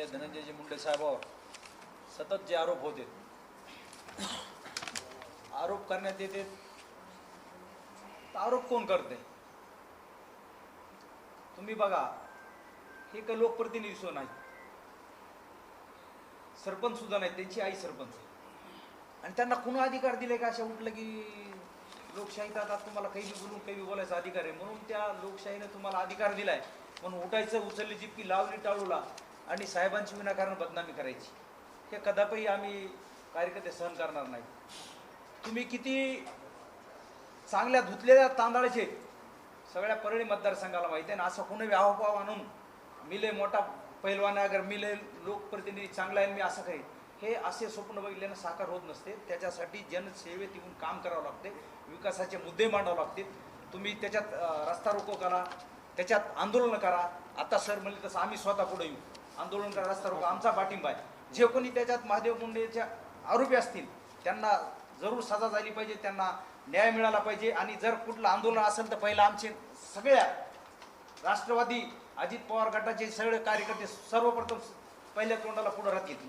माननीय धनंजयजी मुंडे साहेबांवर सतत जे आरोप होते, आरोप करण्यात येते, आरोप कोण करते? तुम्ही बघा, हे काही लोकप्रतिनिधी नाही, सरपंच सुद्धा नाही, त्यांची आई सरपंच आहे. आणि त्यांना कुणा अधिकार दिले का? अशा उठलं की लोकशाहीत आता तुम्हाला काही बोलून काही बोलायचा अधिकार आहे, म्हणून त्या लोकशाहीने तुम्हाला अधिकार दिलाय म्हणून उठायचं, उचलली जितकी लावली टाळूला आणि साहेबांची विनाकारण बदनामी करायची, हे कदापि आम्ही कार्यकर्ते सहन करणार नाही. तुम्ही किती चांगल्या धुतलेल्या तांदळाचे सगळ्या परळी मतदारसंघाला माहिती आहे ना, असं कोणी व्यावभाव आणून मिले मोठा पैलवान अगर मिले लोकप्रतिनिधी चांगला आहे मी असं काही, हे असे स्वप्न बघितल्यानं साकार होत नसते. त्याच्यासाठी जनसेवेत येऊन काम करावं लागते, विकासाचे मुद्दे मांडावे लागतील. तुम्ही त्याच्यात रस्ता रोको करा, त्याच्यात आंदोलन करा. आता सर म्हणले तसं आम्ही स्वतः पुढे येऊ, आंदोलन करा, रस्ता रोको, आमचा पाठिंबा आहे. जे कोणी त्याच्यात महादेव मुंडेच्या आरोपी असतील त्यांना जरूर सजा झाली पाहिजे, त्यांना न्याय मिळाला पाहिजे. आणि जर कुठलं आंदोलन असेल तर पहिलं आमचे सगळ्या राष्ट्रवादी अजित पवार गटाचे सगळे कार्यकर्ते सर्वप्रथम पहिल्या तोंडाला पुढे राहतील.